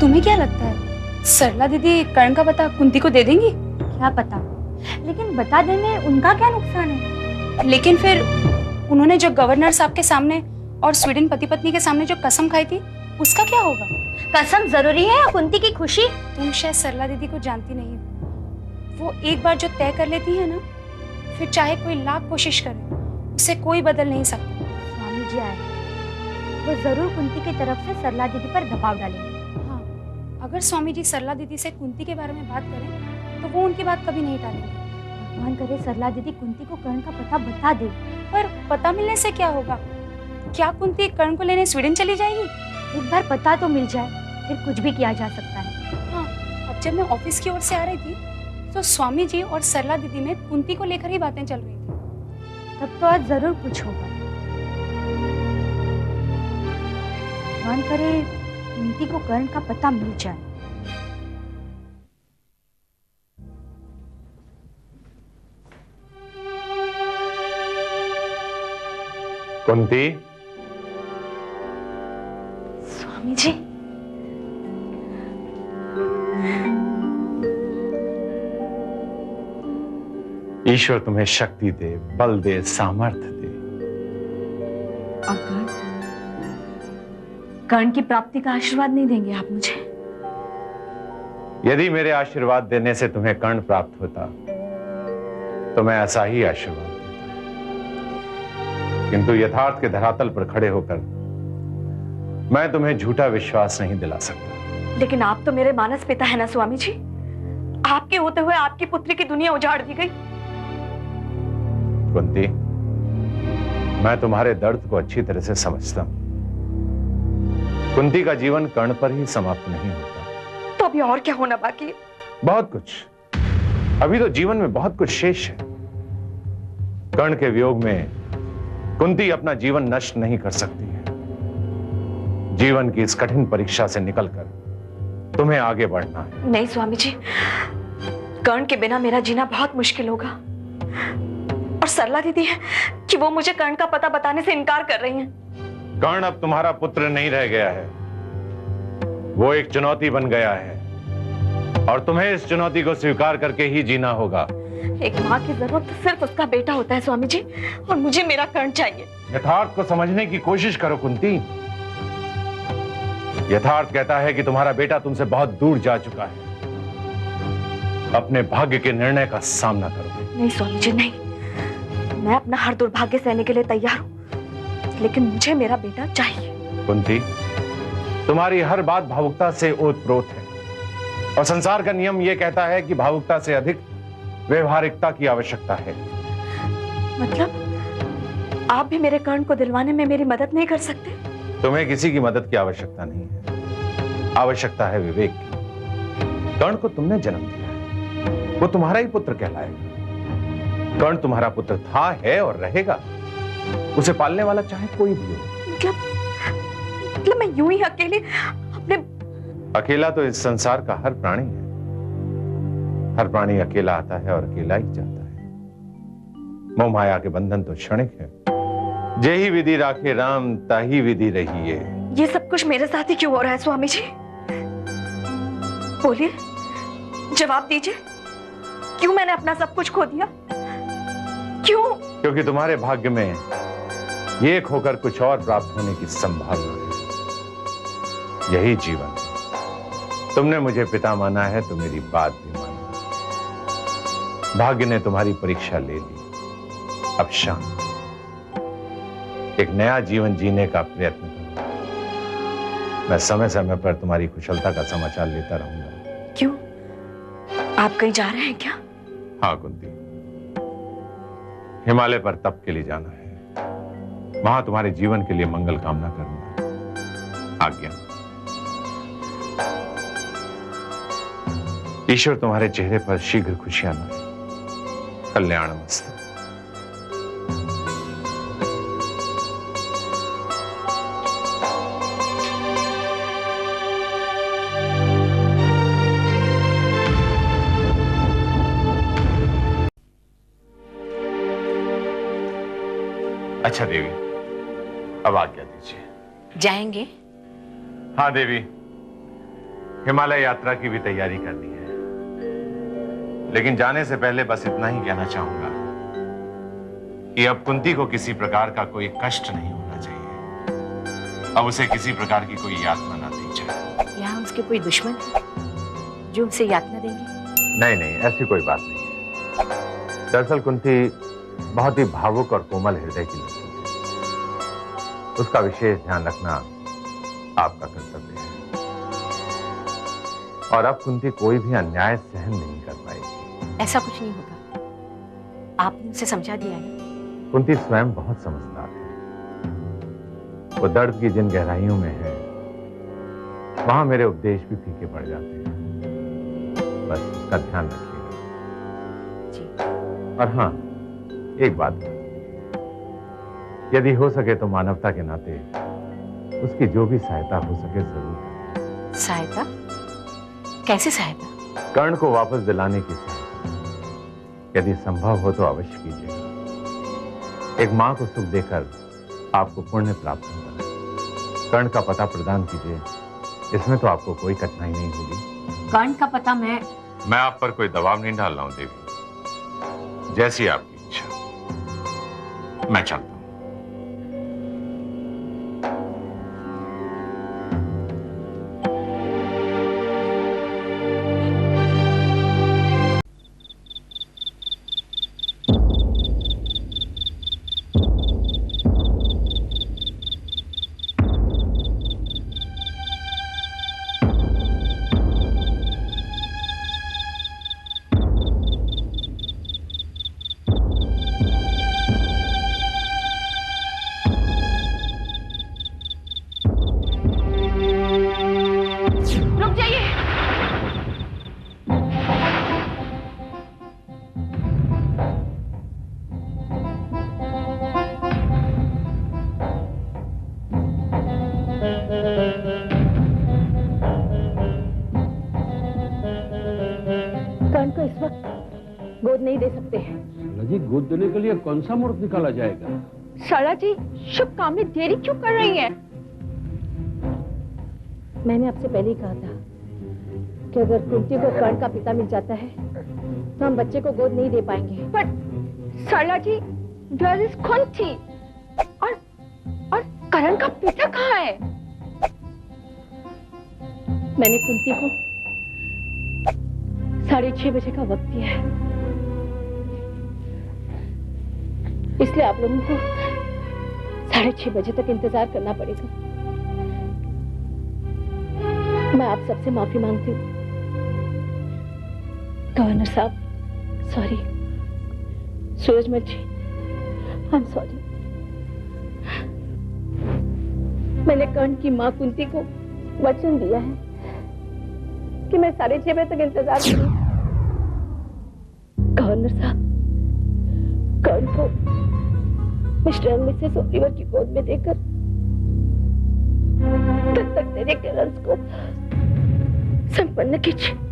तुम्हें क्या लगता है सरला दीदी कर्ण का पता कुंती को दे देंगी? क्या पता, लेकिन बता देने उनका क्या नुकसान है? लेकिन फिर उन्होंने जो गवर्नर साहब के सामने और स्वीडन पति पत्नी के सामने जो कसम खाई थी उसका क्या होगा? कसम जरूरी है या कुंती की खुशी? तुम शायद सरला दीदी को जानती नहीं हो। वो एक बार जो तय कर लेती है ना, फिर चाहे कोई लाख कोशिश करे उसे कोई बदल नहीं सकता। स्वामी जी आए, वो जरूर कुंती की तरफ से सरला दीदी पर दबाव डालेंगे। हाँ, अगर स्वामी जी सरला दीदी से कुंती के बारे में बात करें तो वो उनकी बात कभी नहीं टालेंगे। भगवान करे सरला दीदी कुंती को कर्ण का पता बता दे। पर पता मिलने से क्या होगा? क्या कुंती कर्ण को लेने स्वीडन चली जाएगी? एक बार पता तो मिल जाए, फिर कुछ भी किया जा सकता है। हाँ, अब जब मैं ऑफिस की ओर से आ रही थी तो स्वामी जी और सरला दीदी में कुंती को लेकर ही बातें चल रही थी। तब तो आज जरूर कुछ होगा। भगवान करे कुंती को कर्ण का पता मिल जाए। कुंती। स्वामी जी, ईश्वर तुम्हें शक्ति दे, बल दे, सामर्थ्य दे। और कर्ण की प्राप्ति का आशीर्वाद नहीं देंगे आप मुझे? यदि मेरे आशीर्वाद देने से तुम्हें कर्ण प्राप्त होता तो मैं ऐसा ही आशीर्वाद देता, किंतु यथार्थ के धरातल पर खड़े होकर मैं तुम्हें झूठा विश्वास नहीं दिला सकता। लेकिन आप तो मेरे मानस पिता है ना स्वामी जी। आपके होते हुए आपकी पुत्री की दुनिया उजाड़ दी गई। कुंती, मैं तुम्हारे दर्द को अच्छी तरह से समझता हूं। कुंती का जीवन कर्ण पर ही समाप्त नहीं होता। तो अभी और क्या होना बाकी है? बहुत कुछ। अभी तो जीवन में बहुत कुछ शेष है। कर्ण के वियोग में कुंती अपना जीवन नष्ट नहीं कर सकती है। जीवन की इस कठिन परीक्षा से निकलकर तुम्हें आगे बढ़ना है। नहीं स्वामी जी, कर्ण के बिना मेरा जीना बहुत मुश्किल होगा। और सरला दीदी है कि वो मुझे कर्ण का पता बताने से इनकार कर रही हैं। कर्ण अब तुम्हारा पुत्र नहीं रह गया है, वो एक चुनौती बन गया है और तुम्हें इस चुनौती को स्वीकार करके ही जीना होगा। एक माँ की जरूरत सिर्फ उसका बेटा होता है स्वामी जी, और मुझे मेरा कर्ण चाहिए। यथार्थ को समझने की कोशिश करो कुंती। यथार्थ कहता है कि तुम्हारा बेटा तुमसे बहुत दूर जा चुका है। अपने भाग्य के निर्णय का सामना करो। नहीं स्वामी जी, नहीं। मैं अपना हर दुर्भाग्य सहने के लिए तैयार हूं, लेकिन मुझे मेरा बेटा चाहिए। कुंती, तुम्हारी हर बात भावुकता से ओतप्रोत है और संसार का नियम यह कहता है कि भावुकता से अधिक व्यवहारिकता की आवश्यकता है। मतलब आप भी मेरे कर्ण को दिलवाने में मेरी मदद नहीं कर सकते? तुम्हें किसी की मदद की आवश्यकता नहीं है, आवश्यकता है विवेक की। कर्ण को तुमने जन्म दिया है, वो तुम्हारा ही पुत्र कहलाएगा। कर्ण तुम्हारा पुत्र था, है और रहेगा। उसे पालने वाला चाहे कोई भी हो। मतलब मैं यूं ही अकेले अपने... अकेला तो इस संसार का हर प्राणी है। हर प्राणी अकेला आता है और अकेला ही जाता है। मोह माया के बंधन तो क्षणिक है। जेहि विधि राखे राम, ताही विधि रही है। ये सब कुछ मेरे साथ ही क्यों हो रहा है स्वामी जी? बोलिए, जवाब दीजिए। क्यों मैंने अपना सब कुछ खो दिया? क्यों? क्योंकि तुम्हारे भाग्य में ये खोकर कुछ और प्राप्त होने की संभावना है। यही जीवन। तुमने मुझे पिता माना है तो मेरी बात भी मानो। भाग्य ने तुम्हारी परीक्षा ले ली, अब शांत एक नया जीवन जीने का प्रयत्न करो। मैं समय समय पर तुम्हारी कुशलता का समाचार लेता रहूंगा। क्यों? आप कहीं जा रहे हैं क्या? हाँ कुंती, हिमालय पर तप के लिए जाना है। वहां तुम्हारे जीवन के लिए मंगल कामना करना। आज्ञा। ईश्वर तुम्हारे चेहरे पर शीघ्र खुशियां लाए। कल्याणमस्तु। अच्छा देवी, अब आज्ञा दीजिए। जाएंगे? हाँ देवी, हिमालय यात्रा की भी तैयारी करनी है, लेकिन जाने से पहले बस इतना ही कहना चाहूंगा कि अब कुंती को किसी प्रकार का कोई कष्ट नहीं होना चाहिए। अब उसे किसी प्रकार की कोई यातना ना दी जाए। यहाँ उसके कोई दुश्मन है जो उसे यातना देंगे? नहीं नहीं, ऐसी कोई बात नहीं है। दरअसल कुंती बहुत ही भावुक और कोमल हृदय की लड़की है। उसका विशेष ध्यान रखना आपका कर्तव्य है। और अब कुंती कोई भी अन्याय सहन नहीं कर पाएगी। ऐसा कुछ नहीं होगा, आपने उसे समझा दिया है। कुंती स्वयं बहुत समझदार है। वो दर्द की जिन गहराइयों में है, वहां मेरे उपदेश भी फीके पड़ जाते हैं। बस उसका ध्यान रखिएगा। जी। और हाँ, एक बात, यदि हो सके तो मानवता के नाते उसकी जो भी सहायता हो सके जरूर करें। सहायता? कैसी सहायता? कर्ण को वापस दिलाने की सहायता यदि संभव हो तो अवश्य कीजिएगा। एक मां को सुख देकर आपको पुण्य प्राप्त होगा। कर्ण का पता प्रदान कीजिए, इसमें तो आपको कोई कठिनाई नहीं होगी। कर्ण का पता? मैं आप पर कोई दबाव नहीं डाल रहा हूं देवी, जैसी आपकी इच्छा। मैं चलता हूं। कर्ण को इस वक्त गोद नहीं दे सकते हैं। सरला जी, गोद देने के लिए कौन सा मुहूर्त निकाला जाएगा? सरला जी, शुभ काम में देरी क्यों कर रही हैं? मैंने आपसे पहले ही कहा था कि अगर कुंती को कर्ण का पिता मिल जाता है तो हम बच्चे को गोद नहीं दे पाएंगे। पर सरला जी, where is कुंती? और कर्ण का पिता कहाँ है? मैंने कुंती को 6:30 बजे का वक्त दिया है, इसलिए आप लोगों को 6:30 बजे तक इंतजार करना पड़ेगा। मैं आप सबसे माफी मांगती हूँ। गवर्नर साहब, sorry. Surajmal ji, I am sorry. मैंने कर्ण की मां कुंती को वचन दिया है कि मैं 6:30 बजे तक इंतजार करूंगी। गवर्नर साहब, कर्ण को मिस्टर मिसेस ओलिवर की गोद में देकर दत्तक देने के रंस को संपन्न कीजिए।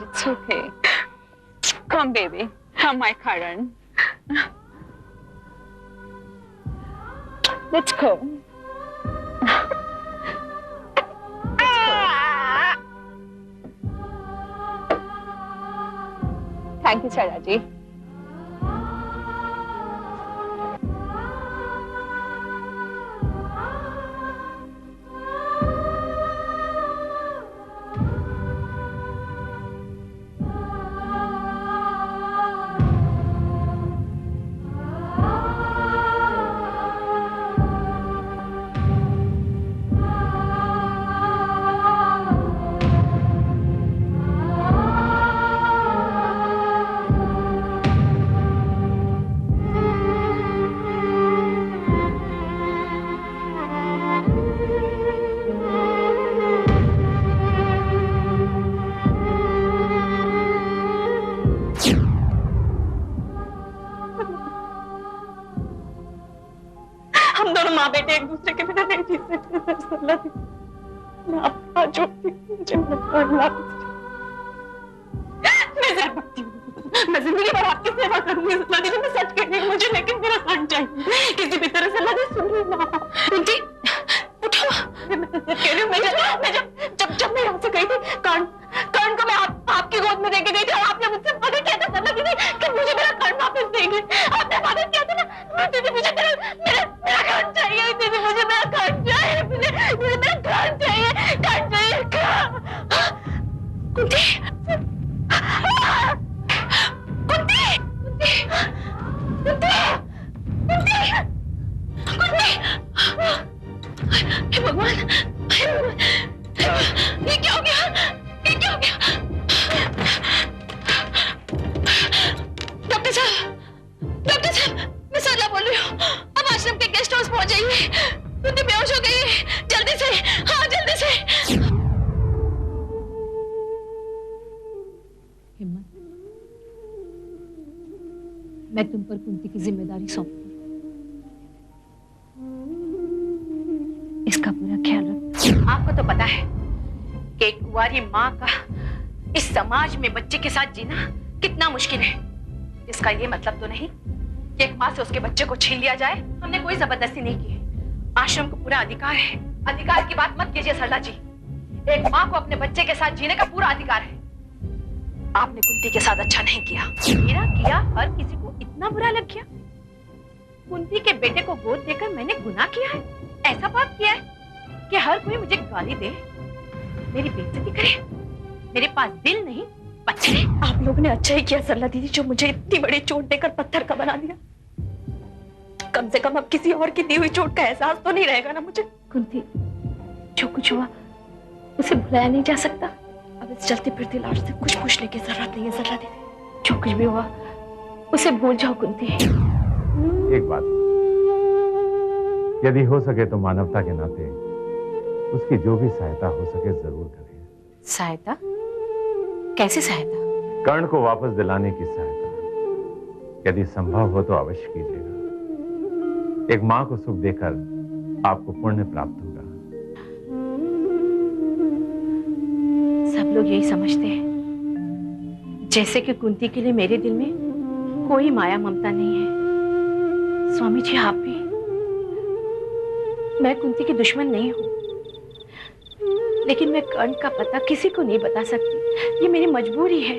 It's okay. Come, baby. Come, my Karan. Let's go. Thank you, Saraji. माँ बेटे एक दूसरे के बिना नहीं जी सकते सल्ला दी। मैं आपका जोड़ती हूँ, मुझे मेरा कान ला दीजिए। मैं सर पकती हूँ, मैं जिंदगी भर आपकी सेवा करूंगी सल्ला दी, मैं सच कह रही हूँ मुझे, लेकिन मेरा कान चाहिए किसी भी तरह सल्ला दी। सुन रही ना कुंती, उठो। मैं सच कह रही हूँ, मैं जब मैं यहाँ से गई थी कर्ण को मैं आपकी गोद में देके गई थी और आपने मुझसे वादा किया था सल्ला दीदी कि मुझे मेरा कर्ण वापस देंगे। आपने वादा किया था ना दीदी, मुझे मेरा कर्ण चाहिए दीदी, मुझे मेरा कर्ण चाहिए, मुझे मेरा कर्ण चाहिए, कर्ण चाहिए। कुंती, कुंती, कुंती, कुंती, कुंती, हे भगवान, ये क्या हो गया? ये क्या हो गया? डॉक्टर साहब, मैं सरला बोल रही हूँ। अब आश्रम के गेस्ट हाउस पहुंच जाइए। कुंती बेहोश हो गई है, जल्दी से, हाँ जल्दी से। हिम्मत, मैं तुम पर कुंती की जिम्मेदारी सौंपती हूँ। इसका पूरा ख्याल रख। आपको तो पता है कि एक कुंवारी माँ का इस समाज में बच्चे के साथ जीना कितना मुश्किल है। इसका ये मतलब तो नहीं कि एक माँ से उसके बच्चे को छीन लिया जाए। हमने कोई जबरदस्ती नहीं की है। आश्रम को पूरा अधिकार है। अधिकार की बात मत कीजिए सरला जी। एक माँ को अपने बच्चे के साथ जीने का पूरा अधिकार है। आपने कुंती के साथ अच्छा नहीं किया। मेरा किया हर किसी को इतना बुरा लग गया। कुंती के बेटे को गोद देकर मैंने गुनाह किया है, ऐसा पाप किया है कि हर कोई मुझे गाली दे, मेरी बेइज्जती करे। मेरे पास दिल नहीं पत्थर है। आप लोगों ने अच्छा ही किया सरला दीदी, जो मुझे इतनी बड़ी चोट देकर पत्थर का बना दिया। कम से कम अब किसी और की दी हुई चोट का एहसास तो नहीं रहेगा ना मुझे। कुंती, जो कुछ हुआ उसे भुलाया नहीं जा सकता। अब इस चलती फिरती लाश से कुछ पूछने की जरूरत नहीं है सरला दीदी। जो कुछ भी हुआ उसे भूल जाओ कुंती। एक बात, यदि हो सके तो मानवता के नाते उसकी जो भी सहायता हो सके जरूर करें। सहायता? कैसी सहायता? कर्ण को वापस दिलाने की सहायता यदि संभव हो तो अवश्य कीजिएगा। एक मां को सुख देकर आपको पुण्य प्राप्त होगा। सब लोग यही समझते हैं जैसे कि कुंती के लिए मेरे दिल में कोई माया ममता नहीं है। स्वामी जी आप भी। मैं कुंती की दुश्मन नहीं हूं, लेकिन मैं कर्ण का पता किसी को नहीं बता सकती। ये मेरी मजबूरी है।